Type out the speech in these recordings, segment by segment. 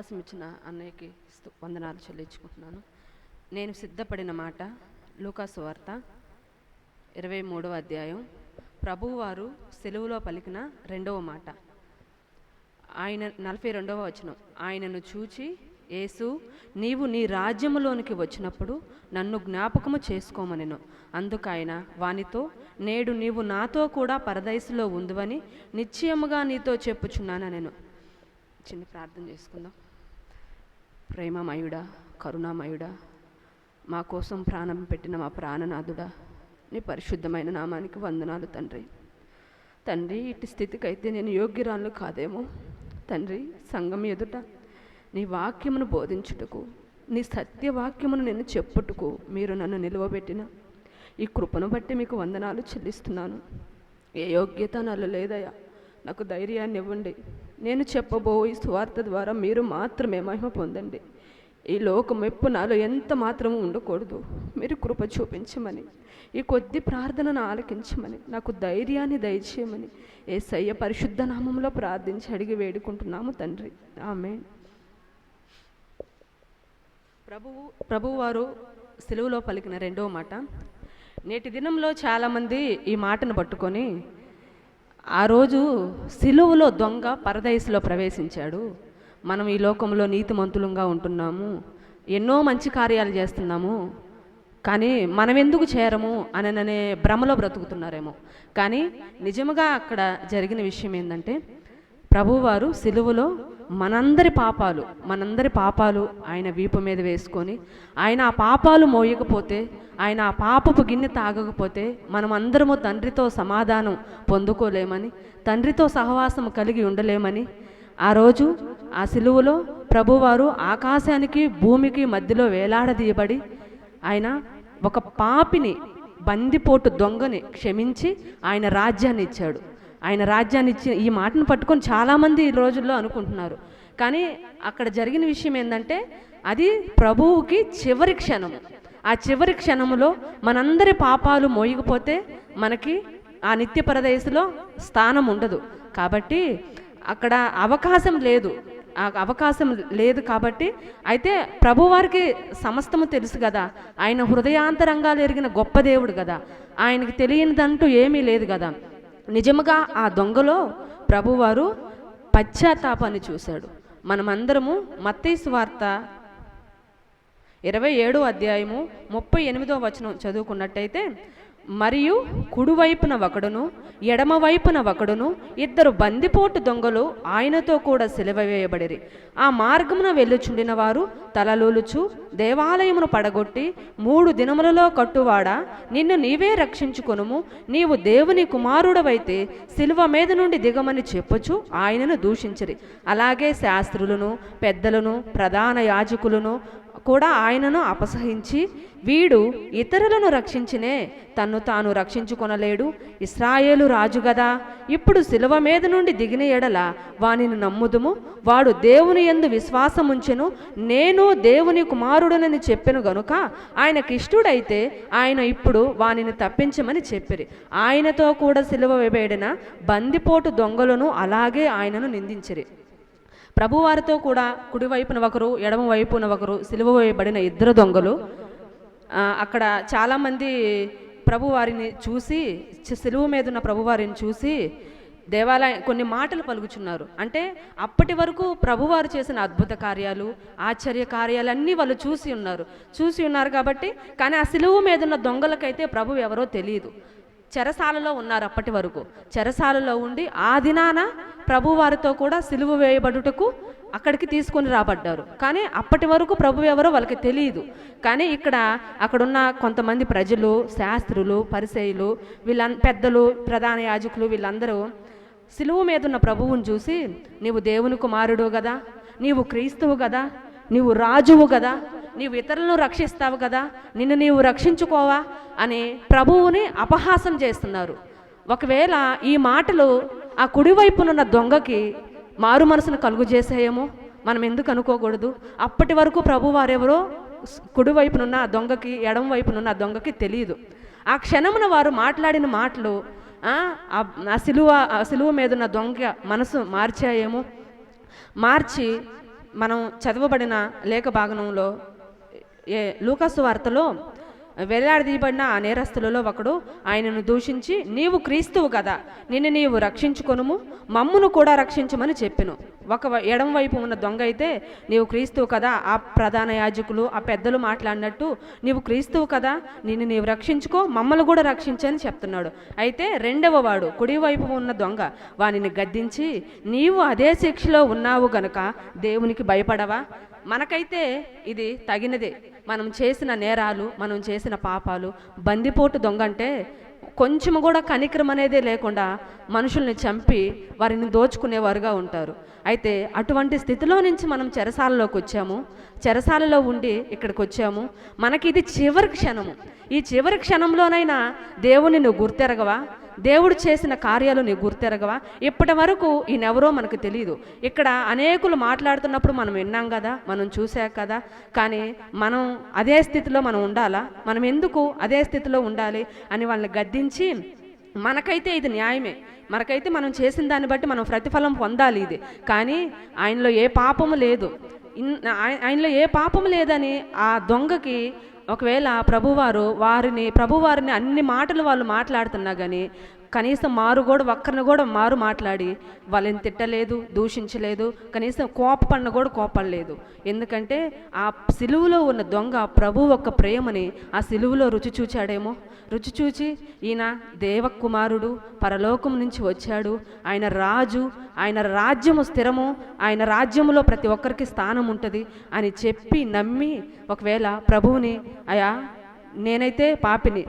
అవకాశం ఇచ్చిన అన్నయ్యకి వందనాలు చెల్లించుకుంటున్నాను. నేను సిద్ధపడిన మాట లూకాసు వార్త 23వ అధ్యాయం. ప్రభువారు సెలువులో పలికిన రెండవ మాట. ఆయన 42వ వచనం. ఆయనను చూచి, యేసు, నీవు నీ రాజ్యములోనికి వచ్చినప్పుడు నన్ను జ్ఞాపకము చేసుకోమనెను. అందుకైన వానితో, నేడు నీవు నాతో కూడా పరదైసులో ఉందువని నిశ్చయముగా నీతో చెప్పుచున్నానెను. చిన్న ప్రార్థన చేసుకుందాం. ప్రేమమయుడా, కరుణామయుడా, మా కోసం ప్రాణం పెట్టిన మా ప్రాణనాథుడా, నీ పరిశుద్ధమైన నామానికి వందనాలు తండ్రి. తండ్రి, ఇటు స్థితికైతే నేను యోగ్యురాలు కాదేమో తండ్రి. సంఘం ఎదుట నీ వాక్యమును బోధించుటకు, నీ సత్యవాక్యమును నేను చెప్పుటకు మీరు నన్ను నిలువబెట్టిన ఈ కృపను బట్టి మీకు వందనాలు చెల్లిస్తున్నాను. ఏ యోగ్యత నాలో లేదయ్యా, నాకు ధైర్యాన్ని ఇవ్వండి. నేను చెప్పబోయే సువార్త ద్వారా మీరు మాత్రమే మహిమ పొందండి. ఈ లోకం ఎప్పు నాలో ఎంత మాత్రము ఉండకూడదు. మీరు కృప చూపించమని, ఈ కొద్ది ప్రార్థనను ఆలకించమని, నాకు ధైర్యాన్ని దయచేయమని యేసయ్య పరిశుద్ధ నామంలో ప్రార్థించి అడిగి వేడుకుంటున్నాము తండ్రి. ఆమేన్. ప్రభువారు సెలువులో పలికిన రెండవ మాట. నేటి దినంలో చాలామంది ఈ మాటను పట్టుకొని, ఆ రోజు సిలువలో దొంగ పరదైసులో ప్రవేశించాడు, మనం ఈ లోకంలో నీతిమంతులంగా ఉంటున్నాము, ఎన్నో మంచి కార్యాలు చేస్తున్నాము, కానీ మనం ఎందుకు చేరము అనే భ్రమలో బ్రతుకుతున్నారేమో. కానీ నిజముగా అక్కడ జరిగిన విషయం ఏంటంటే, ప్రభువారు సిలువలో మనందరి పాపాలు ఆయన వీపు మీద వేసుకొని, ఆయన ఆ పాపాలు మోయకపోతే, ఆయన ఆ పాపపు గిన్నె తాగకపోతే మనం అందరము తండ్రితో సమాధానం పొందుకోలేమని, తండ్రితో సహవాసం కలిగి ఉండలేమని, ఆ రోజు ఆ సిలువలో ప్రభువారు ఆకాశానికి భూమికి మధ్యలో వేలాడదీయబడి, ఆయన ఒక పాపిని, బందిపోటు దొంగని క్షమించి ఆయన రాజ్యాన్ని ఇచ్చాడు. ఆయన రాజ్యాన్ని ఇచ్చి ఈ మాటను పట్టుకొని చాలామంది ఈ రోజుల్లో అనుకుంటున్నారు. కానీ అక్కడ జరిగిన విషయం ఏంటంటే, అది ప్రభువుకి చివరి క్షణము. ఆ చివరి క్షణములో మనందరి పాపాలు మోయకపోతే మనకి ఆ నిత్య పరదేశంలో స్థానం ఉండదు. కాబట్టి అక్కడ అవకాశం లేదు కాబట్టి, అయితే ప్రభువారికి సమస్తము తెలుసు కదా, ఆయన హృదయాంతరంగాలు ఎరిగిన గొప్ప దేవుడు కదా, ఆయనకి తెలియనిదంటూ ఏమీ లేదు కదా. నిజముగా ఆ దొంగలో ప్రభువారు పశ్చాత్తాపాన్ని చూశాడు. మనమందరము మత్తయి సువార్త 27వ అధ్యాయము 38వ వచనం చదువుకున్నట్టయితే, మరియు కుడివైపున ఒకడును ఎడమవైపున ఒకడును ఇద్దరు బందిపోటు దొంగలు ఆయనతో కూడా సిలువ వేయబడిరి. ఆ మార్గమున వెళ్ళుచుండిన వారు తలలూలుచు, దేవాలయమును పడగొట్టి, 3 దినములలో కట్టువాడా, నిన్ను నీవే రక్షించుకొనుము, నీవు దేవుని కుమారుడవైతే సిలువ మీద నుండి దిగమని చెప్పుచు ఆయనను దూషించిరి. అలాగే శాస్త్రులను, పెద్దలను, ప్రధాన యాజకులను కూడా ఆయనను అపసహించి, వీడు ఇతరులను రక్షించినే తన్ను తాను రక్షించుకొనలేడు, ఇశ్రాయేలు రాజు గదా, ఇప్పుడు సిలువ మీద నుండి దిగిన ఎడల వానిని నమ్ముదుము, వాడు దేవుని యందు విశ్వాసముంచెను, నేను దేవుని కుమారుడనని చెప్పెను గనుక ఆయనకిష్టుడైతే ఆయన ఇప్పుడు వానిని తప్పించమని చెప్పిరి. ఆయనతో కూడా సిలువ వేయబడిన బందిపోటు దొంగలను అలాగే ఆయనను నిందించిరి. ప్రభువారితో కూడా కుడివైపున ఒకరు, ఎడమ వైపున ఒకరు సిలువ వేయబడిన ఇద్దరు దొంగలు. అక్కడ చాలామంది ప్రభువారిని చూసి, సిలువ మీద ఉన్న ప్రభువారిని చూసి దేవాలయం కొన్ని మాటలు పలుకుచున్నారు. అంటే అప్పటి వరకు ప్రభువారు చేసిన అద్భుత కార్యాలు, ఆశ్చర్య కార్యాలన్నీ వాళ్ళు చూసి ఉన్నారు కాబట్టి. కానీ ఆ సిలువ మీద ఉన్న దొంగలకైతే ప్రభు ఎవరో తెలియదు. చెరసాలలో ఉన్నారు అప్పటి వరకు. చెరసాలలో ఉండి ఆ దినాన ప్రభువారితో కూడా సిలువ వేయబడుటకు అక్కడికి తీసుకొని రాబడ్డారు. కానీ అప్పటి వరకు ప్రభు ఎవరో వాళ్ళకి తెలియదు. కానీ అక్కడున్న కొంతమంది ప్రజలు, శాస్త్రులు, పరిసయ్యులు, పెద్దలు, ప్రధాన యాజకులు, వీళ్ళందరూ సిలువ మీద ఉన్న ప్రభువుని చూసి, నీవు దేవుని కుమారుడు కదా, నీవు క్రీస్తువు కదా, నీవు రాజువు కదా, నీవు ఇతరులను రక్షిస్తావు కదా, నిన్ను నీవు రక్షించుకోవా అని ప్రభువుని అపహాసం చేస్తున్నారు. ఒకవేళ ఈ మాటలు ఆ కుడివైపునున్న దొంగకి మారు మనసును కలుగు చేసాయేమో, మనం ఎందుకు అనుకోకూడదు? అప్పటి వరకు ప్రభు వారెవరో కుడివైపునున్న దొంగకి, ఎడమ వైపునున్న దొంగకి తెలియదు. ఆ క్షణమున వారు మాట్లాడిన మాటలు ఆ సిలువ మీద ఉన్న దొంగ మనసు మార్చాయేమో. మార్చి మనం చదవబడిన లేఖ భాగంలో లూకాసు వార్తలో వేలాడదీయబడిన ఆ నేరస్తులలో ఒకడు ఆయనను దూషించి, నీవు క్రీస్తువు కదా, నిన్ను నీవు రక్షించుకొనుము, మమ్మును కూడా రక్షించమని చెప్పెను. ఎడం వైపు ఉన్న దొంగ అయితే, నీవు క్రీస్తువు కదా, ఆ ప్రధాన యాజకులు ఆ పెద్దలు మాట్లాడినట్టు, నీవు క్రీస్తువు కదా, నిన్ను నీవు రక్షించుకో, మమ్మల్ని కూడా రక్షించని చెప్తున్నాడు. అయితే రెండవ వాడు కుడివైపు ఉన్న దొంగ వానిని గద్దించి, నీవు అదే శిక్షలో ఉన్నావు గనుక దేవునికి భయపడవా? మనకైతే ఇది తగినదే. మనం చేసిన నేరాలు, మనం చేసిన పాపాలు, బందిపోటు దొంగ అంటే కొంచెం కూడా కనికరం అనేదే లేకుండా మనుషుల్ని చంపి వారిని దోచుకునేవారుగా ఉంటారు. అయితే అటువంటి స్థితిలో నుంచి మనం చెరసాలలోకి వచ్చాము, చెరసాలలో ఉండి ఇక్కడికి వచ్చాము. మనకి ఇది చివరి క్షణము. ఈ చివరి క్షణంలోనైనా దేవుని నువ్వు గుర్తెరగవా? దేవుడు చేసిన కార్యాలు నీవు గుర్తెరగవా? ఇప్పటి వరకు ఈయనెవరో మనకు తెలియదు. ఇక్కడ అనేకులు మాట్లాడుతున్నప్పుడు మనం విన్నాం కదా, మనం చూసాం కదా, కానీ మనం అదే స్థితిలో మనం ఉండాలా? మనం ఎందుకు అదే స్థితిలో ఉండాలి అని వాళ్ళని గద్దించి, మనకైతే ఇది న్యాయమే, మనకైతే మనం చేసిన దాన్ని బట్టి మనం ప్రతిఫలం పొందాలి ఇది, కానీ ఆయనలో ఏ పాపము లేదు, ఆయనలో ఏ పాపము లేదని ఆ దొంగకి ఒకవేళ ప్రభువారిని అన్ని మాటలు వాళ్ళు మాట్లాడుతున్నా కానీ కనీసం ఒక్కరిని కూడా మాట్లాడి వాళ్ళని తిట్టలేదు, దూషించలేదు, కనీసం కోపపడలేదు. ఎందుకంటే ఆ సిలువలో ఉన్న దొంగ ప్రభు యొక్క ప్రేమని ఆ సిలువలో రుచి చూచాడేమో. రుచి చూచి ఈయన దేవకుమారుడు, పరలోకం నుంచి వచ్చాడు, ఆయన రాజు, ఆయన రాజ్యము స్థిరము, ఆయన రాజ్యములో ప్రతి ఒక్కరికి స్థానం ఉంటుంది అని చెప్పి నమ్మి ఒకవేళ ప్రభువుని, అయ్యా నేనైతే పాపిని,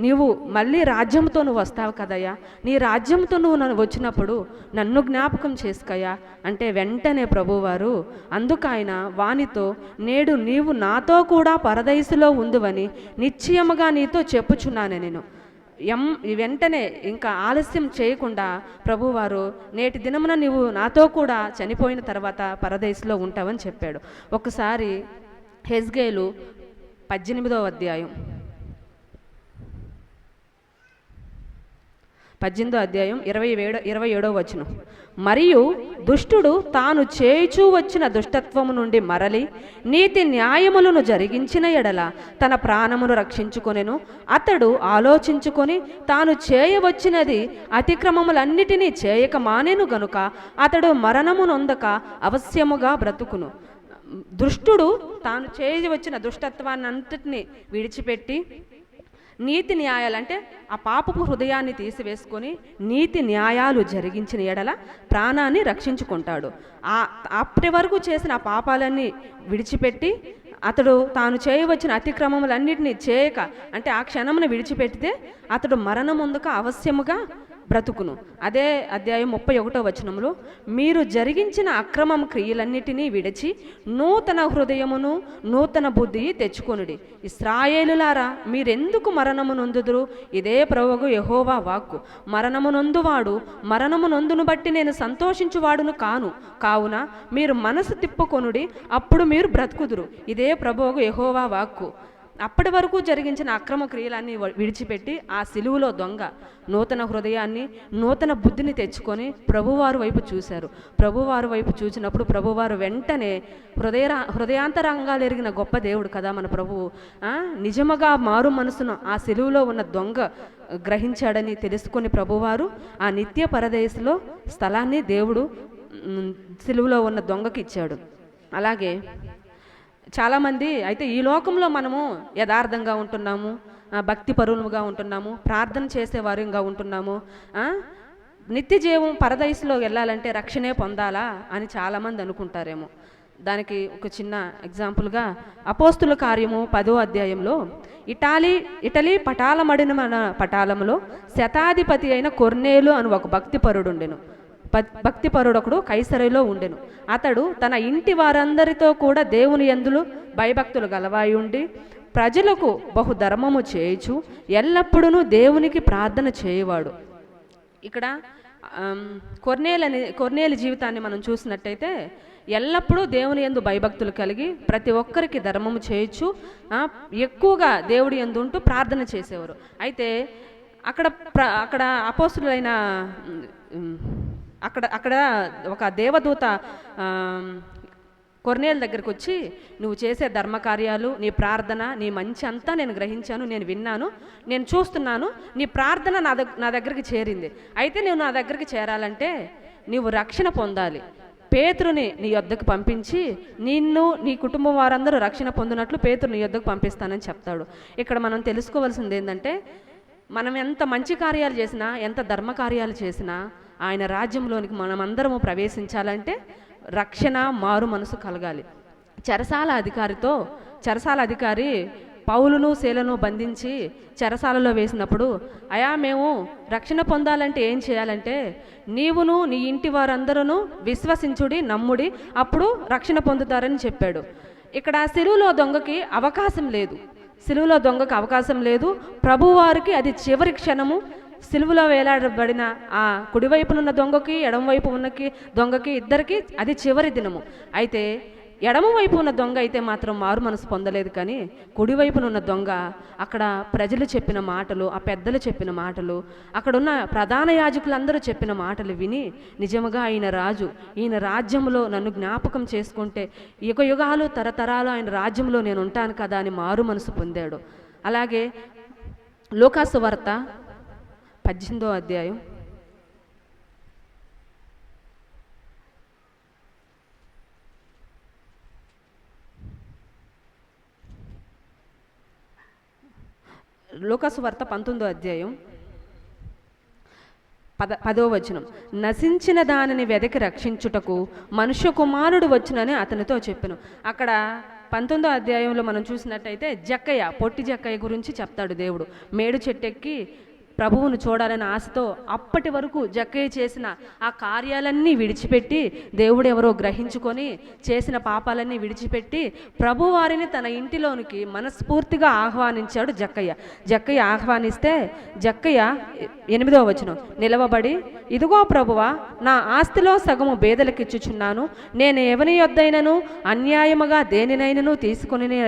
నీవు మళ్ళీ రాజ్యంతో నువ్వు వస్తావు కదయ్యా, నీ రాజ్యంతో నువ్వు నన్ను వచ్చినప్పుడు నన్ను జ్ఞాపకం చేసుకోయా అంటే వెంటనే ప్రభువారు అందుకు ఆయన వానితో, నేడు నీవు నాతో కూడా పరదైసులో ఉందువని నిశ్చయముగా నీతో చెప్పుచున్నాను నేను. వెంటనే ఇంకా ఆలస్యం చేయకుండా ప్రభువారు, నేటి దినమున నీవు నాతో కూడా చనిపోయిన తర్వాత పరదైసులో ఉంటావని చెప్పాడు. ఒకసారి హెజ్కేలు 18వ అధ్యాయం 27వ వచనం. మరియు దుష్టుడు తాను చేయుచూ వచ్చిన దుష్టత్వము నుండి మరలి నీతి న్యాయములను జరిగించిన ఎడల తన ప్రాణమును రక్షించుకొనెను. అతడు ఆలోచించుకొని తాను చేయవచ్చినది అతిక్రమములన్నిటినీ చేయక మానెను గనుక అతడు మరణము నొందక అవశ్యముగా బ్రతుకును. దుష్టుడు తాను చేయవచ్చిన దుష్టత్వాన్ని అంతటినీ విడిచిపెట్టి నీతి న్యాయాలు అంటే ఆ పాపపు హృదయాన్ని తీసివేసుకొని నీతి న్యాయాలు జరిగించిన ఎడల ప్రాణాన్ని రక్షించుకుంటాడు. అప్పటి వరకు చేసిన ఆ పాపాలన్నీ విడిచిపెట్టి అతడు తాను చేయవచ్చిన అతిక్రమములన్నిటినీ చేయక అంటే ఆ క్షణమును విడిచిపెడితే అతడు మరణముందుక అవశ్యముగా బ్రతుకును. అదే అధ్యాయం 31వ వచనంలో, మీరు జరిగించిన అక్రమం క్రియలన్నిటినీ విడిచి నూతన హృదయమును నూతన బుద్ధి తెచ్చుకొనుడి. ఇశ్రాయేలులారా, మీరెందుకు మరణము నొందుదురు? ఇదే ప్రభువు యెహోవా వాక్కు. మరణము నొందువాడు మరణము నొందును బట్టి నేను సంతోషించువాడును కావున మీరు మనసు తిప్పుకొనుడి, అప్పుడు మీరు బ్రతుకుదురు. ఇదే ప్రభువు యెహోవా వాక్కు. అప్పటి వరకు జరిగించిన అక్రమ క్రియలన్నీ విడిచిపెట్టి ఆ సిలువలో దొంగ నూతన హృదయాన్ని నూతన బుద్ధిని తెచ్చుకొని ప్రభువారు వైపు చూశారు. ప్రభువారు వైపు చూసినప్పుడు ప్రభువారు వెంటనే హృదయాంతరంగాలు ఎరిగిన గొప్ప దేవుడు కదా మన ప్రభువు. నిజముగా మారు మనసును ఆ సిలువలో ఉన్న దొంగ గ్రహించాడని తెలుసుకొని ప్రభువారు ఆ నిత్య పరదేశంలో స్థలాన్ని దేవుడు సిలువలో ఉన్న దొంగకి ఇచ్చాడు. అలాగే చాలామంది అయితే ఈ లోకంలో మనము యథార్థంగా ఉంటున్నాము, భక్తి పరులుగా ఉంటున్నాము, ప్రార్థన చేసేవారుగా ఉంటున్నాము. నిత్య జీవం పరదైసులో వెళ్ళాలంటే రక్షణే పొందాలా అని చాలామంది అనుకుంటారేమో. దానికి ఒక చిన్న ఎగ్జాంపుల్గా అపోస్తుల కార్యము 10వ అధ్యాయంలో ఇటలీ పటాలమడిన పటాలంలో శతాధిపతి అయిన కొర్నేలు అని ఒక భక్తిపరుడు ఒకడు కైసరలో ఉండెను. అతడు తన ఇంటి వారందరితో కూడా దేవుని యందు భయభక్తులు గలవాయి ఉండి ప్రజలకు బహుధర్మము చేయుచు ఎల్లప్పుడూ దేవునికి ప్రార్థన చేయవాడు. ఇక్కడ కొర్నేలు జీవితాన్ని మనం చూసినట్టయితే ఎల్లప్పుడూ దేవుని యందు భయభక్తులు కలిగి ప్రతి ఒక్కరికి ధర్మము చేయొచ్చు, ఎక్కువగా దేవుడి యందు ఉంటూ ప్రార్థన చేసేవారు. అయితే అక్కడ అపోస్తులైన అక్కడ ఒక దేవదూత కొర్నేలు దగ్గరికి వచ్చి, నువ్వు చేసే ధర్మకార్యాలు, నీ ప్రార్థన, నీ మంచి అంతా నేను గ్రహించాను, నేను విన్నాను, నేను చూస్తున్నాను, నీ ప్రార్థన నా దగ్గరికి చేరింది. అయితే నువ్వు నా దగ్గరికి చేరాలంటే నీవు రక్షణ పొందాలి. పేతురుని నీ యొద్దకు పంపించి నిన్ను, నీ కుటుంబం వారందరూ రక్షణ పొందినట్లు పేతురు నీ యొద్దకు పంపిస్తానని చెప్తాడు. ఇక్కడ మనం తెలుసుకోవాల్సింది ఏంటంటే, మనం ఎంత మంచి కార్యాలు చేసినా, ఎంత ధర్మకార్యాలు చేసినా ఆయన రాజ్యంలోనికి మనమందరము ప్రవేశించాలంటే రక్షణ, మారు మనసు కలగాలి. చెరసాల అధికారి పౌలును శీలను బంధించి చెరసాలలో వేసినప్పుడు, అయా మేము రక్షణ పొందాలంటే ఏం చేయాలంటే, నీవును నీ ఇంటి వారందరూ విశ్వసించుడి, నమ్ముడి, అప్పుడు రక్షణ పొందుతారని చెప్పాడు. ఇక్కడ సిలువలో దొంగకి అవకాశం లేదు. ప్రభువారికి అది చివరి క్షణము. సిలువలో వేలాడబడిన ఆ కుడివైపునున్న దొంగకి, ఎడమవైపు ఉన్న దొంగకి, ఇద్దరికి అది చివరి దినము. అయితే ఎడమవైపు ఉన్న దొంగ అయితే మాత్రం మారు మనసు పొందలేదు. కానీ కుడివైపునున్న దొంగ అక్కడ ప్రజలు చెప్పిన మాటలు, ఆ పెద్దలు చెప్పిన మాటలు, అక్కడున్న ప్రధాన యాజకులందరూ చెప్పిన మాటలు విని, నిజముగా ఈయన రాజ్యంలో నన్ను జ్ఞాపకం చేసుకుంటే యుగయుగాలు తరతరాలు ఆయన రాజ్యంలో నేను ఉంటాను కదా అని మారు మనసు పొందాడు. అలాగే లూకాసు వార్త 18వ అధ్యాయం లూకాసు వార్త 19వ అధ్యాయం 10వ వచనం, నశించిన దానిని వెదకి రక్షించుటకు మనుష్య కుమారుడు వచ్చునని అతనితో చెప్పెను. అక్కడ 19వ అధ్యాయంలో మనం చూసినట్టయితే పొట్టి జక్కయ్య గురించి చెప్తాడు దేవుడు. మేడు చెట్టెక్కి ప్రభువును చూడాలని ఆశతో అప్పటి వరకు జక్కయ్య చేసిన ఆ కార్యాలన్నీ విడిచిపెట్టి, దేవుడు ఎవరో గ్రహించుకొని చేసిన పాపాలన్నీ విడిచిపెట్టి ప్రభువారిని తన ఇంటిలోనికి మనస్ఫూర్తిగా ఆహ్వానించాడు జక్కయ్య ఆహ్వానిస్తే, జక్కయ్య 8వ వచనం, నిలవబడి, ఇదిగో ప్రభువా, నా ఆస్తిలో సగము బేదలకిచ్చుచున్నాను, నేను ఎవని యొద్దైనను అన్యాయముగా దేనినైనను తీసుకుని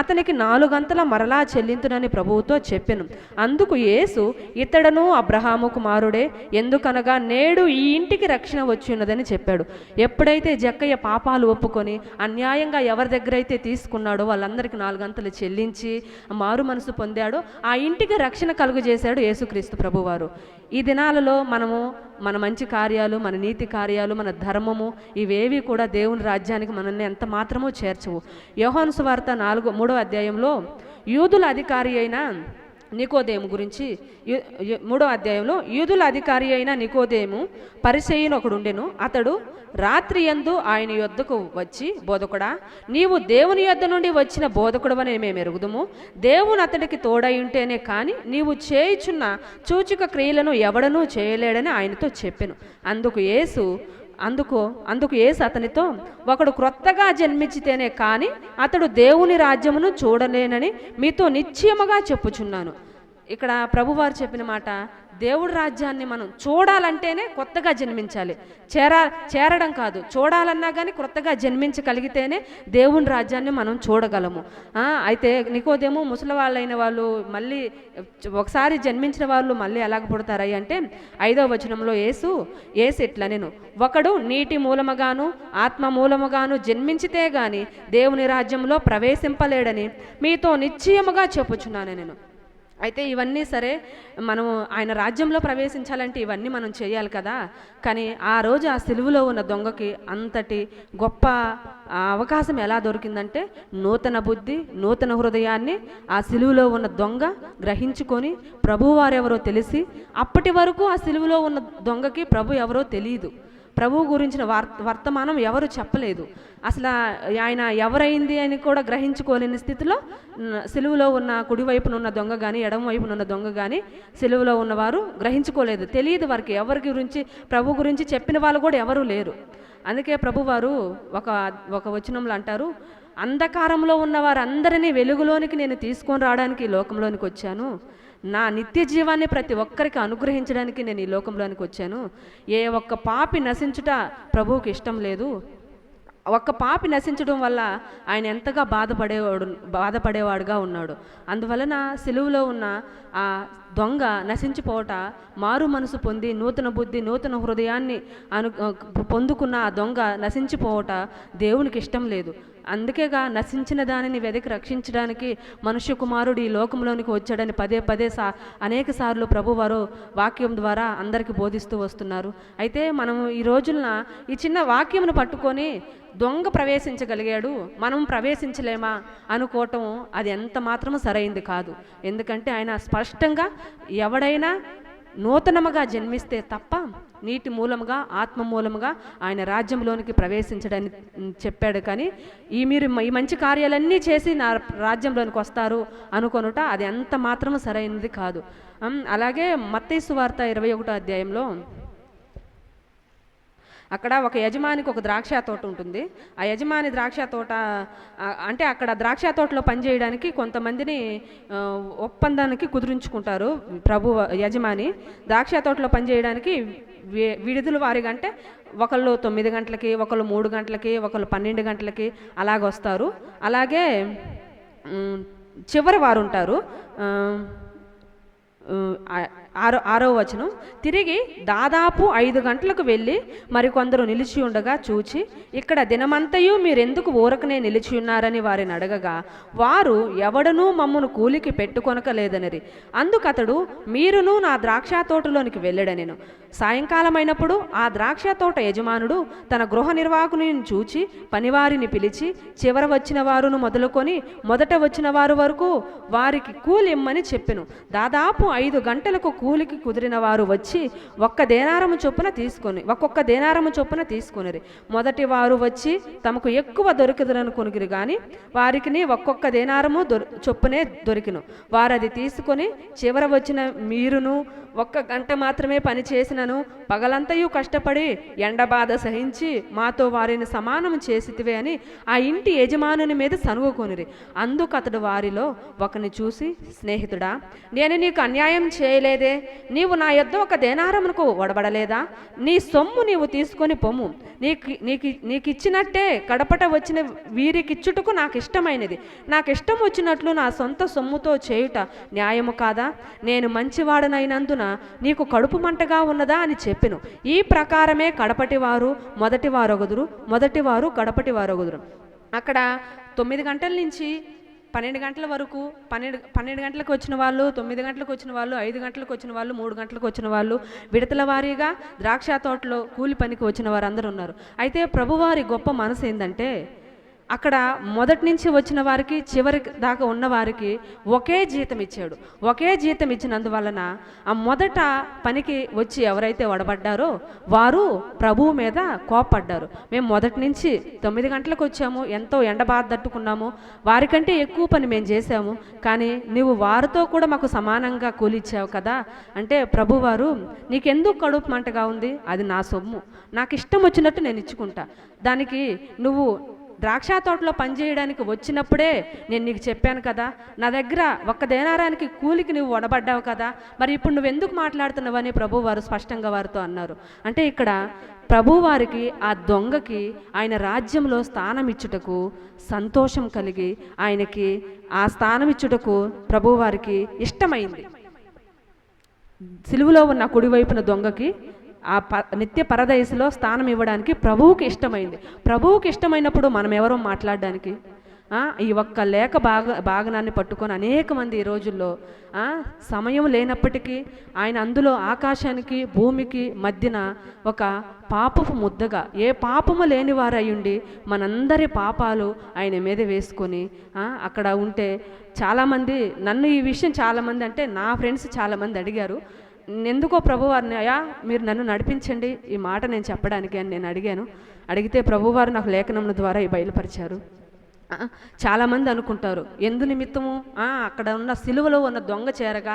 అతనికి 4 గంతల మరలా చెల్లింతునని ప్రభువుతో చెప్పెను. అందుకు యేసు, ఇతడను అబ్రహాము కుమారుడే, ఎందుకనగా నేడు ఈ ఇంటికి రక్షణ వచ్చి ఉన్నదని చెప్పాడు. ఎప్పుడైతే జక్కయ్య పాపాలు ఒప్పుకొని అన్యాయంగా ఎవరి దగ్గర అయితే తీసుకున్నాడో వాళ్ళందరికీ 4 గంతలు చెల్లించి మారు మనసు పొందాడో ఆ ఇంటికి రక్షణ కలుగజేశాడు యేసుక్రీస్తు ప్రభువారు. ఈ దినాలలో మనము మన మంచి కార్యాలు, మన నీతి కార్యాలు, మన ధర్మము, ఇవేవి కూడా దేవుని రాజ్యానికి మనల్ని ఎంత మాత్రమో చేర్చవు. యోహాను సువార్త 3వ అధ్యాయంలో యూదుల అధికారి అయిన నికోదేము గురించి 3వ అధ్యాయంలో, యూదుల అధికారి అయిన నికోదేము పరిసయ్యుని ఒకడుండెను. అతడు రాత్రి యందు ఆయన యొద్దకు వచ్చి, బోధకుడా, నీవు దేవుని యొద్ద నుండి వచ్చిన బోధకుడవని మేము ఎరుగుదుము. దేవుని అతడికి తోడై ఉంటేనే కానీ నీవు చేయుచున్న సూచక క్రియలను ఎవడనూ చేయలేడని ఆయనతో చెప్పెను. అందుకు యేసు అతనితో, ఒకడు క్రొత్తగా జన్మించితేనే కానీ అతడు దేవుని రాజ్యమును చూడలేనని మీతో నిశ్చయముగా చెప్పుచున్నాను. ఇక్కడ ప్రభువారు చెప్పిన మాట, దేవుడి రాజ్యాన్ని మనం చూడాలంటేనే కొత్తగా జన్మించాలి. చేరడం కాదు, చూడాలన్నా కానీ కొత్తగా జన్మించగలిగితేనే దేవుని రాజ్యాన్ని మనం చూడగలము. అయితే నికోదేము ముసలి వాళ్ళైన వాళ్ళు మళ్ళీ ఒకసారి జన్మించిన వాళ్ళు మళ్ళీ ఎలాగ పుడతారయ్యి అంటే 5వ వచనంలో యేసు ఇట్లా, నేను ఒకడు నీటి మూలముగాను ఆత్మ మూలముగాను జన్మించితే గాని దేవుని రాజ్యంలో ప్రవేశింపలేడని మీతో నిశ్చయముగా చెప్పుచున్నాను నేను. అయితే ఇవన్నీ సరే, మనము ఆయన రాజ్యంలో ప్రవేశించాలంటే ఇవన్నీ మనం చేయాలి కదా. కానీ ఆ రోజు ఆ సిలువలో ఉన్న దొంగకి అంతటి గొప్ప అవకాశం ఎలా దొరికిందంటే, నూతన బుద్ధి, నూతన హృదయాన్ని ఆ సిలువలో ఉన్న దొంగ గ్రహించుకొని ప్రభువారెవరో తెలిసి, అప్పటి వరకు ఆ సిలువలో ఉన్న దొంగకి ప్రభు ఎవరో తెలియదు. ప్రభువు గురించిన వర్తమానం ఎవరు చెప్పలేదు. అసలు ఆయన ఎవరైంది అని కూడా గ్రహించుకోలేని స్థితిలో సిలువలో ఉన్న కుడివైపున ఉన్న దొంగ కానీ ఎడమ వైపున ఉన్న దొంగ కానీ సిలువలో ఉన్నవారు గ్రహించుకోలేదు. తెలియదు వారికి, ఎవరి గురించి ప్రభు గురించి చెప్పిన వాళ్ళు కూడా ఎవరు లేరు. అందుకే ప్రభువారు ఒక వచనంలో అంటారు, అంధకారంలో ఉన్న వారందరినీ వెలుగులోనికి నేను తీసుకొని రావడానికి ఈ లోకంలోనికి వచ్చాను. నా నిత్య జీవాన్ని ప్రతి ఒక్కరికి అనుగ్రహించడానికి నేను ఈ లోకంలోనికి వచ్చాను. ఏ ఒక్క పాపి నశించుట ప్రభువుకి ఇష్టం లేదు. ఒక్క పాపి నశించడం వల్ల ఆయన ఎంతగా బాధపడేవాడుగా ఉన్నాడు. అందువలన సిలువలో ఉన్న ఆ దొంగ నశించిపోవట, మారు మనసు పొంది నూతన బుద్ధి నూతన హృదయాన్ని పొందుకున్న ఆ దొంగ నశించిపోవట దేవునికి ఇష్టం లేదు. అందుకేగా నశించిన దానిని వెతికి రక్షించడానికి మనుష్య కుమారుడు ఈ లోకంలోనికి వచ్చాడని పదే పదే అనేక సార్లు ప్రభువారు వాక్యం ద్వారా అందరికీ బోధిస్తూ వస్తున్నారు. అయితే మనం ఈ రోజున ఈ చిన్న వాక్యమును పట్టుకొని దొంగ ప్రవేశించగలిగాడు, మనం ప్రవేశించలేమా అనుకోవటం అది ఎంత మాత్రము సరైంది కాదు. ఎందుకంటే ఆయన స్పష్టంగా ఎవడైనా నూతనముగా జన్మిస్తే తప్ప నీటి మూలముగా ఆత్మ మూలముగా ఆయన రాజ్యంలోనికి ప్రవేశించడని చెప్పాడు. కానీ మీరు ఈ మంచి కార్యాలన్నీ చేసి నా రాజ్యంలోనికి వస్తారు అనుకొనుట అది ఎంత మాత్రము సరైనది కాదు. అలాగే మత్తయి సువార్త 21వ అధ్యాయంలో అక్కడ ఒక యజమానికి ఒక ద్రాక్ష తోట ఉంటుంది. ఆ యజమాని ద్రాక్ష తోట అంటే అక్కడ ద్రాక్ష తోటలో పనిచేయడానికి కొంతమందిని ఒప్పందానికి కుదురించుకుంటారు. యజమాని ద్రాక్ష తోటలో పనిచేయడానికి విడుదల వారిగా, అంటే ఒకళ్ళు 9 గంటలకి, ఒకళ్ళు 3 గంటలకి, ఒకళ్ళు 12 గంటలకి అలాగొస్తారు. అలాగే చివరి వారు ఉంటారు. 6వ వచనం, తిరిగి దాదాపు 5 గంటలకు వెళ్ళి మరికొందరు నిలిచి ఉండగా చూచి, ఇక్కడ దినమంతయు మీరెందుకు ఊరకనే నిలిచి ఉన్నారని వారిని అడగగా, వారు ఎవడనూ మమ్మను కూలికి పెట్టుకొనకలేదనిరి. అందుకతడు, మీరును నా ద్రాక్ష తోటలోనికి వెళ్ళడనెను. సాయంకాలమైనప్పుడు ఆ ద్రాక్ష తోట యజమానుడు తన గృహ నిర్వాహకుని చూచి పనివారిని పిలిచి, చివర వచ్చిన వారును మొదలుకొని మొదట వచ్చిన వారు వరకు వారికి కూలి ఇమ్మని చెప్పెను. దాదాపు 5 గంటలకు కూలికి కుదిరిన వారు వచ్చి ఒక్కొక్క దేనారము చొప్పున తీసుకొనిరి. మొదటి వారు వచ్చి తమకు ఎక్కువ దొరికిదరనుకొనిరి గాని వారికి ఒక్కొక్క దేనారము చొప్పునే దొరికిను. వారు అది తీసుకొని, చివర వచ్చిన మీరును 1 గంట మాత్రమే పని చేసినను పగలంతయు కష్టపడి ఎండబాధ సహించి మాతో వారిని సమానం చేసితివే అని ఆ ఇంటి యజమానుని మీద సనుగుకొనిరి. అందుకతడు వారిలో ఒకని చూసి, స్నేహితుడా, నేను నీకు అన్యాయం చేయలేదే, నీవు నా యొద్ద 1 దేనారమునకు ఒడబడలేదా? నీ సొమ్ము నీవు తీసుకొని పొమ్ము. నీకిచ్చినట్టే కడపట వచ్చిన వీరికిచ్చుటకు నాకు ఇష్టమైనది. నాకు ఇష్టం వచ్చినట్లు నా సొంత సొమ్ముతో చేయుట న్యాయము కాదా? నేను మంచివాడనైనందున నీకు కడుపు మంటగా ఉన్నదా అని చెప్పెను. ఈ ప్రకారమే కడపటి వారు మొదటి వారొగుదురు, మొదటి వారు కడపటి వారొగుదురు. అక్కడ 9 గంటల నుంచి 12 గంటల వరకు 12 గంటలకు వచ్చిన వాళ్ళు, 9 గంటలకు వచ్చిన వాళ్ళు, 5 గంటలకు వచ్చిన వాళ్ళు, 3 గంటలకు వచ్చిన వాళ్ళు, విడతల వారీగా ద్రాక్ష తోటలో కూలి పనికి వచ్చిన వారు అందరూ ఉన్నారు. అయితే ప్రభువారి గొప్ప మనసు ఏంటంటే, అక్కడ మొదటి నుంచి వచ్చిన వారికి చివరి దాకా ఉన్న వారికి ఒకే జీతం ఇచ్చాడు. ఒకే జీతం ఇచ్చినందువలన ఆ మొదట పనికి వచ్చి ఎవరైతే వడబడ్డారో వారు ప్రభువు మీద కోపడ్డారు. మేము మొదటి నుంచి 9 గంటలకు వచ్చాము, ఎంతో ఎండ బాధ తట్టుకున్నాము, వారికంటే ఎక్కువ పని మేము చేసాము, కానీ నువ్వు వారితో కూడా మాకు సమానంగా కూలిచ్చావు కదా అంటే, ప్రభువారు నీకెందుకు కడుపు మంటగా ఉంది? అది నా సొమ్ము, నాకు ఇష్టం వచ్చినట్టు నేను ఇచ్చుకుంటా. దానికి నువ్వు ద్రాక్ష తోటలో పనిచేయడానికి వచ్చినప్పుడే నేను నీకు చెప్పాను కదా, నా దగ్గర 1 దేనారానికి కూలికి నువ్వు వడబడ్డావు కదా, మరి ఇప్పుడు నువ్వెందుకు మాట్లాడుతున్నావని ప్రభువారు స్పష్టంగా వారితో అన్నారు. అంటే ఇక్కడ ప్రభువారికి ఆ దొంగకి ఆయన రాజ్యంలో స్థానం ఇచ్చుటకు సంతోషం కలిగి ఆయనకి ఆ స్థానం ఇచ్చుటకు ప్రభువారికి ఇష్టమైంది. సిలువలో ఉన్న కుడివైపున దొంగకి ఆ నిత్య పరదయసులో స్థానం ఇవ్వడానికి ప్రభువుకి ఇష్టమైంది. ప్రభువుకి ఇష్టమైనప్పుడు మనం ఎవరో మాట్లాడడానికి? ఈ ఒక్క లేఖ భాగనాన్ని పట్టుకొని అనేక మంది ఈ రోజుల్లో సమయం లేనప్పటికీ ఆయన అందులో ఆకాశానికి భూమికి మధ్యన ఒక పాపపు ముద్దగా, ఏ పాపము లేని వారయ్యుండి మనందరి పాపాలు ఆయన మీద వేసుకొని అక్కడ ఉంటే, చాలామంది నన్ను ఈ విషయం చాలామంది అంటే నా ఫ్రెండ్స్ చాలామంది అడిగారు, ఎందుకో ప్రభువారిని, అయ్యా మీరు నన్ను నడిపించండి ఈ మాట నేను చెప్పడానికి అని నేను అడిగాను. అడిగితే ప్రభువారు నాకు లేఖనముల ద్వారా బయలుపరిచారు. చాలామంది అనుకుంటారు, ఎందు నిమిత్తము అక్కడ ఉన్న సిలువలో ఉన్న దొంగ చేరగా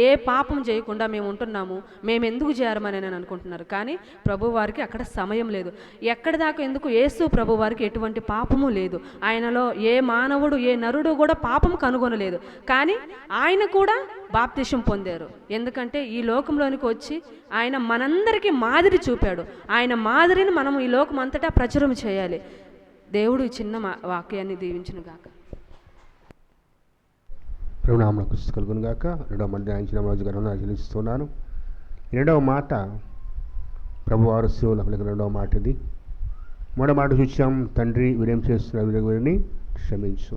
ఏ పాపం చేయకుండా మేము ఉంటున్నాము, మేము ఎందుకు చేరమని అని అనుకుంటున్నారు. కానీ ప్రభువారికి అక్కడ సమయం లేదు. ఎక్కడి దాకా ఎందుకు? యేసు ప్రభువారికి ఎటువంటి పాపము లేదు. ఆయనలో ఏ మానవుడు ఏ నరుడు కూడా పాపం కనుగొనలేదు. కానీ ఆయన కూడా బాప్తిసం పొందారు. ఎందుకంటే ఈ లోకంలోనికి వచ్చి ఆయన మనందరికీ మాదిరి చూపాడు. ఆయన మాదిరిని మనం ఈ లోకం అంతటా ప్రచురం చేయాలి. దేవుడు చిన్న వాక్యాన్ని దీవించునుగాక. ప్రభునామమునకు స్తుతి కలుగును గాక. రెండవ మంది ఆయన రాజు గారు చెల్లిస్తున్నాను. రెండవ మాట ప్రభువారు శివుల రెండవ మాట ఇది. మూడవ మాట చూసాం, తండ్రి వీరేం చేస్తున్నారు వీరిని క్షమించు.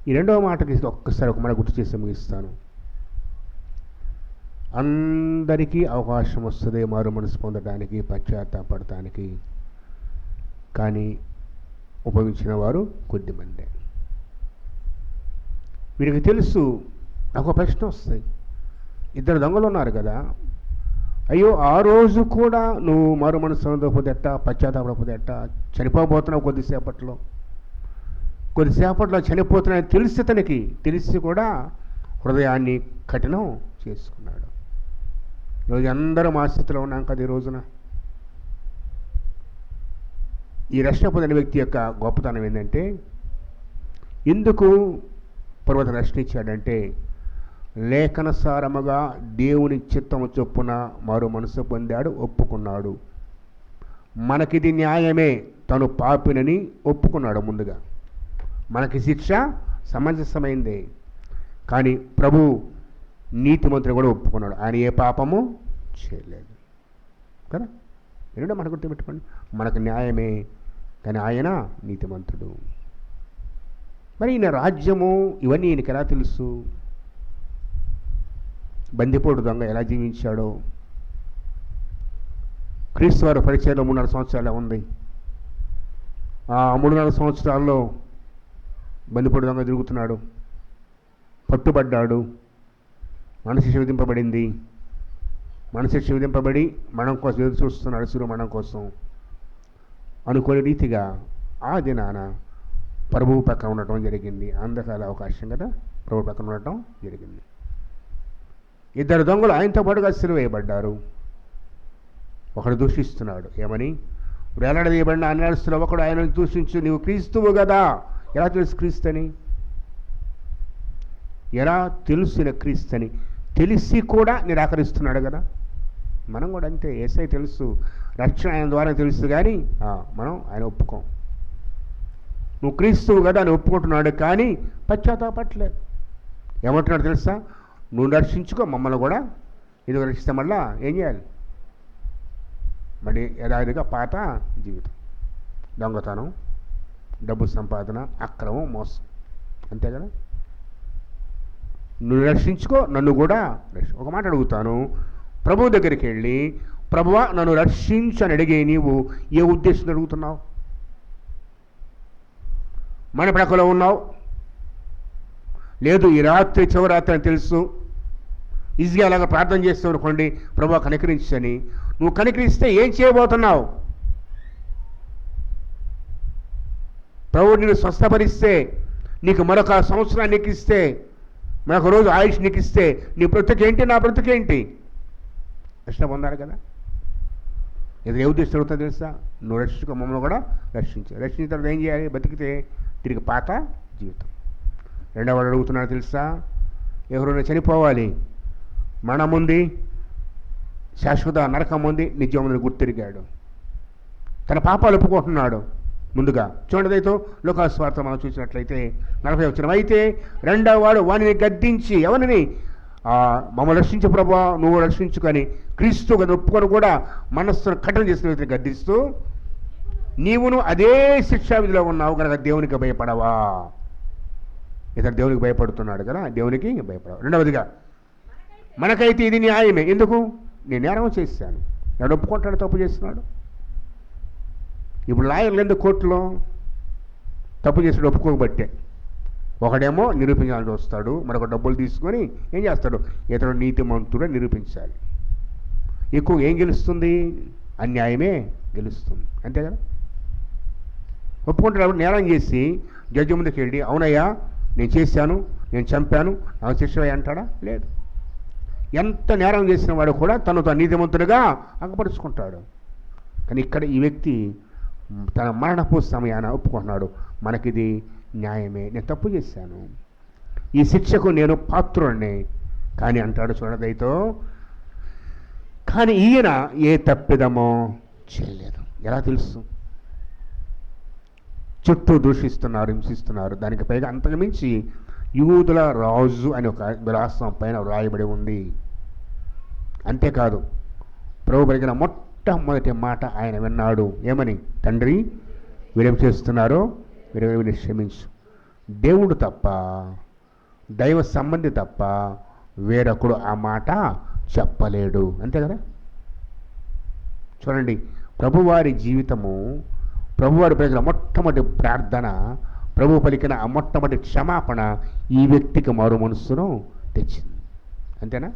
ఈ రెండవ మాటకి ఒక్కసారి ఒక మాట గుర్తు చేసి ముగిస్తాను. అందరికీ అవకాశం వస్తుంది మారు మనసు పొందడానికి, పశ్చాత్తాపడటానికి. కానీ ఉపయోగించిన వారు కొద్దిమందే. వీరికి తెలుసు. నాకు ఒక ప్రశ్న వస్తాయి, ఇద్దరు దొంగలు ఉన్నారు కదా, అయ్యో ఆ రోజు కూడా నువ్వు మారు మనసు పొందకపోతే ఎట్టా, పశ్చాత్తాపడకపోతే ఎట్టా, చనిపోబోతున్నావు కొద్దిసేపట్లో చనిపోతున్నాయని తెలిసి తనకి తెలిసి కూడా హృదయాన్ని కఠినం చేసుకున్నాడు. ఈరోజు అందరం ఆ స్థితిలో ఉన్నాం కదా. ఈ రోజున ఈ రక్షణ పొందిన వ్యక్తి యొక్క గొప్పతనం ఏంటంటే, ఎందుకు పర్వత రక్షణ ఇచ్చాడంటే, లేఖనసారముగా దేవుని చిత్తము చొప్పున మారు మనసు పొందాడు, ఒప్పుకున్నాడు. మనకిది న్యాయమే, తను పాపినని ఒప్పుకున్నాడు. ముందుగా మనకి శిక్ష సమంజసమైందే. కానీ ప్రభు నీతిమంతుడు కూడా ఒప్పుకున్నాడు, ఆయన ఏ పాపము చేయలేదు కదా. రెండో మన గుర్తుపెట్టుకోండి, మనకు న్యాయమే కానీ ఆయన నీతిమంతుడు. మరి ఈయన రాజ్యము ఇవన్నీ ఈయనకి ఎలా తెలుసు? బందిపోటు దొంగ ఎలా జీవించాడో, క్రీస్తు వారి పరిచయంలో 3.5 సంవత్సరాలు ఉంది. ఆ 3.5 సంవత్సరాల్లో బందిపోటు దొంగ తిరుగుతున్నాడు, పట్టుబడ్డాడు, మనశిక్ష విధింపబడింది. మనశిక్ష విధింపబడి మరణం కోసం ఎదురు చూస్తున్నాడు, శిలువ మరణం కోసం. అనుకోని రీతిగా ఆ దినాన ప్రభువు పక్కన ఉండటం జరిగింది. అందకాల అవకాశం కదా, ప్రభు పక్కన ఉండటం జరిగింది. ఇద్దరు దొంగలు ఆయనతో పాటుగా సిలువ వేయబడ్డారు. ఒకడు దూషిస్తున్నాడు, ఏమని? వేలాడదీయబడిన అన్యాయస్తులు ఒకడు ఆయనను దూషించు, నీవు క్రీస్తువు కదా. ఎలా తెలుసు క్రీస్తని? ఎలా తెలుసిన క్రీస్తని తెలిసి కూడా నిరాకరిస్తున్నాడు కదా. మనం కూడా అంతే. యేసయ్య తెలుసు, రక్షణ ఆయన ద్వారా తెలుసు, కానీ మనం ఆయన ఒప్పుకోం. నువ్వు క్రీస్తువు కదా అని ఒప్పుకుంటున్నాడు, కానీ పశ్చాత్తాపట్లేదు. ఏమంటున్నాడు తెలుసా? నువ్వు రక్షించుకో, మమ్మల్ని కూడా ఇది రక్షిస్తే మళ్ళా ఏం చేయాలి? మరి యథావిధిగా పాత జీవితం, దొంగతనం, డబ్బు సంపాదన, అక్రమం, మోసం, అంతే కదా. నువ్వు రక్షించుకో, నన్ను కూడా ఒక మాట అడుగుతాను. ప్రభువు దగ్గరికి వెళ్ళి, ప్రభువా నన్ను రక్షించని అడిగే నీవు ఏ ఉద్దేశం అడుగుతున్నావు? మన ప్రక్కలో ఉన్నావు, లేదు ఈ రాత్రి చివరాత్రి అని తెలుసు, ఈజీగా అలాగా ప్రార్థన చేస్తావు అనుకోండి, ప్రభువా కనికరించని. నువ్వు కనికరిస్తే ఏం చేయబోతున్నావు? ప్రభువు నిన్ను స్వస్థపరిస్తే, నీకు మరొక సంవత్సరాన్ని నీకు ఇస్తే, మరొక రోజు ఆయుష్ నీకు ఇస్తే, నీ బ్రతుకేంటి, నా బ్రతుకేంటి? రక్షణ పొందాలి కదా. ఇది ఏ ఉద్దేశం జరుగుతుందో తెలుసా? నువ్వు రక్షించుకో, మమ్మల్ని కూడా రక్షించావు. రక్షించిన తర్వాత ఏం చేయాలి? బతికితే తిరిగి పాత జీవితం. రెండవ వాడు అడుగుతున్నాడు తెలుసా? ఎవరైనా చనిపోవాలి, మరణం ఉంది, శాశ్వత నరకం ఉంది, నిత్యం ఉందని గుర్తిరిగాడు. తన పాపాలు ఒప్పుకుంటున్నాడు. ముందుగా చూడండి, అయితే లోకాసు వార్త మనం చూసినట్లయితే 40వ వచనం, అయితే రెండవ వాడు వానిని గద్దించి, ఎవరిని? మమ్మల్ని రక్షించు ప్రభువా, నువ్వు రక్షించుకొని క్రీస్తు ఒప్పుకొని కూడా మనస్సును కఠిన చేసిన వ్యక్తిని గద్దిస్తూ, నీవును అదే శిక్షా విధిలో ఉన్నావు కనుక దేవునికి భయపడవా? ఇతను దేవునికి భయపడుతున్నాడు కదా, దేవునికి భయపడవా. రెండవదిగా, మనకైతే ఇది న్యాయమే. ఎందుకు? నేను నేరం చేశాను, నేను ఒప్పుకుంటాడు తప్పు చేస్తున్నాడు. ఇప్పుడు లాయర్లు ఎందుకు కోర్టులో తప్పు చేసాడు ఒప్పుకోబట్టే. ఒకడేమో నిరూపించాలని వస్తాడు, మరొక డబ్బులు తీసుకొని ఏం చేస్తాడు? ఇతడు నీతిమంతుడే నిరూపించాలి. ఎక్కువ ఏం గెలుస్తుంది? అన్యాయమే గెలుస్తుంది, అంతే కదా. ఒప్పుకుంటాడు, నేరం చేసి జడ్జి ముందుకు వెళ్ళి, అవునయ్యా నేను చేశాను, నేను చంపాను, నాకు శిక్ష అంటాడా? లేదు. ఎంత నేరం చేసిన వాడు కూడా తను నీతిమంతుడిగా అగపరుచుకుంటాడు. కానీ ఇక్కడ ఈ వ్యక్తి తన మరణపు సమయాన ఒప్పుకుంటున్నాడు, మనకిది న్యాయమే, నేను తప్పు చేశాను, ఈ శిక్షకు నేను పాత్రుడిని. కానీ అంటాడు చూడదైతో, కానీ ఈయన ఏ తప్పిదమో చేయలేదు. ఎలా తెలుసు? చుట్టూ దూషిస్తున్నారు, హింసిస్తున్నారు. దానికి పైగా అంతకు మించి యూదుల రాజు అని ఒక విలాసం పైన వ్రాయబడి ఉంది. అంతేకాదు, ప్రభు పలికిన మొట్టమొదటి మాట ఆయన విన్నాడు. ఏమని? తండ్రి, వీరేం చేస్తున్నారో వీరిని క్షమించు. దేవుడు తప్ప, దైవ సంబంధి తప్ప వేరొకడు ఆ మాట చెప్పలేడు. అంతే కదా? చూడండి, ప్రభువారి జీవితము, ప్రభువారి పలికిన మొట్టమొదటి ప్రార్థన, ప్రభు పలికిన ఆ మొట్టమొదటి క్షమాపణ ఈ వ్యక్తికి మారు మనస్సును తెచ్చింది. అంతేనా?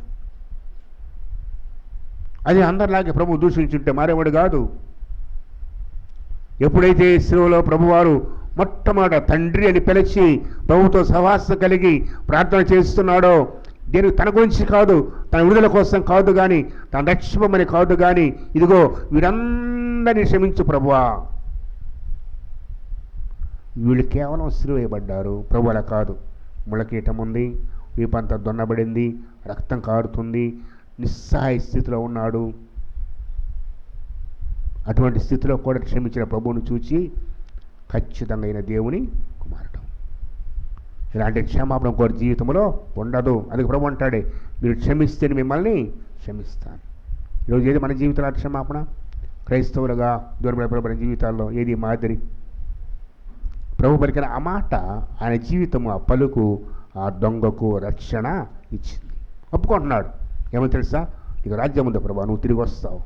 అది అందరిలాగే ప్రభు దూషించుంటే మారేవాడు కాదు. ఎప్పుడైతే శిలువలో ప్రభువారు మొట్టమొదట తండ్రి అని పిలిచి ప్రభుతో సహవాసం కలిగి ప్రార్థన చేస్తున్నాడో, దీనికి తన గురించి కాదు, తన విడుదల కోసం కాదు కానీ, తన రక్షింపమని కాదు కానీ, ఇదిగో వీరందరినీ క్షమించు ప్రభువా. వీళ్ళు కేవలం సిలువ వేయబడ్డారు, ప్రభు అలా కాదు. ముళ్ళకీటం ఉంది, వీపంతా దున్నబడింది, రక్తం కారుతుంది, నిస్సహాయ స్థితిలో ఉన్నాడు. అటువంటి స్థితిలో కూడా క్షమించిన ప్రభువును చూచి ఖచ్చితంగా అయిన దేవుని కుమారుడు. ఇలాంటి క్షమాపణ కోరి జీవితంలో ఉండదు. అందుకే ప్రభు అంటాడే, మీరు క్షమిస్తే మిమ్మల్ని క్షమిస్తాను. ఈరోజు ఏది మన జీవితంలో క్షమాపణ? క్రైస్తవులుగా దూరపడిన జీవితాల్లో ఏది మాదిరి? ప్రభు పలికిన ఆ మాట, ఆయన జీవితము, ఆ పలుకు ఆ దొంగకు రక్షణ ఇచ్చింది. ఒప్పుకుంటున్నాడు. ఏమో తెలుసా? నీకు రాజ్యం ఉంది ప్రభా, నువ్వు తిరిగి వస్తావు,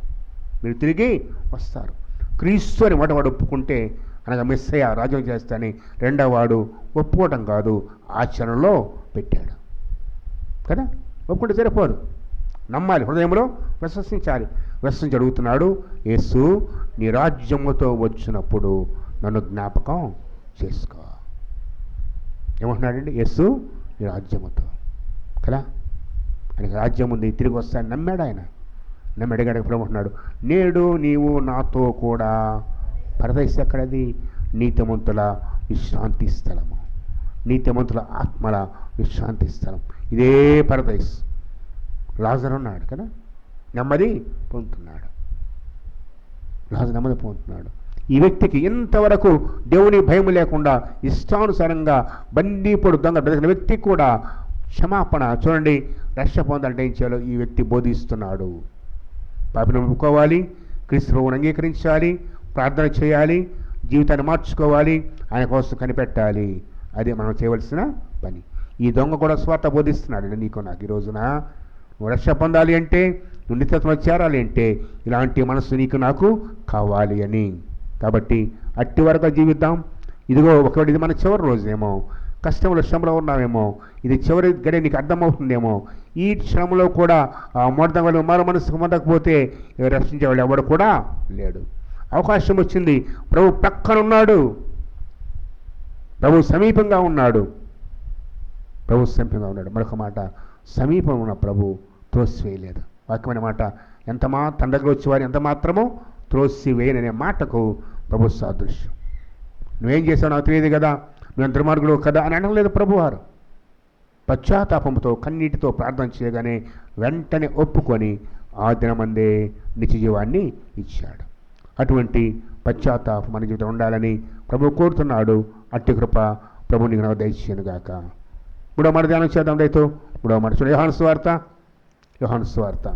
మీరు తిరిగి వస్తారు. క్రీస్తు అని మొదటివాడు ఒప్పుకుంటే, అనగా మెస్సయ్య రాజ్యం చేస్తానని రెండవ వాడు ఒప్పుకోవటం కాదు, ఆచరణలో పెట్టాడు కదా. ఒప్పుకుంటే సరిపోదు, నమ్మాలి, హృదయంలో విశ్వసించాలి. విశ్వసించి అడుగుతున్నాడు, యేసు నీ రాజ్యముతో వచ్చినప్పుడు నన్ను జ్ఞాపకం చేసుకో. ఏమంటున్నాడండి? యేసు నీ రాజ్యముతో కదా, ఆయనకి రాజ్యం ఉంది, తిరిగి వస్తాను నమ్మాడు. ఆయన నమ్మి అడిగాడు. ప్రభు అంటున్నాడు, నేడు నీవు నాతో కూడా. పరదేశం ఎక్కడది? నీతిమంతుల విశ్రాంతి స్థలము, నీతిమంతుల ఆత్మల విశ్రాంతి స్థలం. ఇదే పరదేశం. లాజరు ఉన్నాడు కదా, నెమ్మది పొందుతున్నాడు. లాజరు నెమ్మది పొందుతున్నాడు. ఈ వ్యక్తికి ఇంతవరకు దేవుని భయం లేకుండా ఇష్టానుసారంగా బందీపొడు దొంగ బ్రతికిన వ్యక్తి కూడా క్షమాపణ, చూడండి, రక్ష పొందాలంటే ఏం చేయాలో ఈ వ్యక్తి బోధిస్తున్నాడు. పాపిని ఒప్పుకోవాలి, క్రీస్తు ప్రభువుని అంగీకరించాలి, ప్రార్థన చేయాలి, జీవితాన్ని మార్చుకోవాలి, ఆయన కోసం కనిపెట్టాలి. అది మనం చేయవలసిన పని. ఈ దొంగ కూడా స్వార్థ బోధిస్తున్నాడు నీకు నాకు. ఈ రోజున నువ్వు రక్ష పొందాలి అంటే, నువ్వు నిత్యత్వంలో చేరాలి అంటే, ఇలాంటి మనసు నీకు నాకు కావాలి అని. కాబట్టి అట్టి వరకు జీవిద్దాం. ఇదిగో ఒకవేళ ఇది మన చివరి రోజేమో, కష్టంలో శ్రమలో ఉన్నామేమో, ఇది చివరి గడే నీకు అర్థమవుతుందేమో. ఈ శ్రమలో కూడా మొదటి మరో మనసుకు మొదకపోతే రక్షించేవాళ్ళు ఎవడు కూడా లేడు. అవకాశం వచ్చింది, ప్రభు పక్కనున్నాడు, ప్రభు సమీపంగా ఉన్నాడు, ప్రభు సమీపంగా ఉన్నాడు. మరొక మాట, సమీపం ఉన్న ప్రభు త్రోసివేయలేదు. వాక్యమైన మాట, తన దగ్గర వచ్చేవారు ఎంత మాత్రమో త్రోసివేయననే మాటకు ప్రభు సాదృశ్యం. నువ్వేం చేసావు నాకు తెలియదు కదా, నువ్వు దుర్మార్గుడు కదా అని అనలేదు ప్రభువారు. పశ్చాత్తాపంతో కన్నీటితో ప్రార్థన చేయగానే వెంటనే ఒప్పుకొని ఆ దినమందే నిత్యజీవాన్ని ఇచ్చాడు. అటువంటి పశ్చాత్తాపం మన జీవితం ఉండాలని ప్రభు కోరుతున్నాడు. అట్టి కృప ప్రభు నీకు నాకు దయచేయనుగాక. మూడో మాట ధ్యానం చేద్దాం. రైతు మూడో మాట చూడండి, యోహాను సువార్త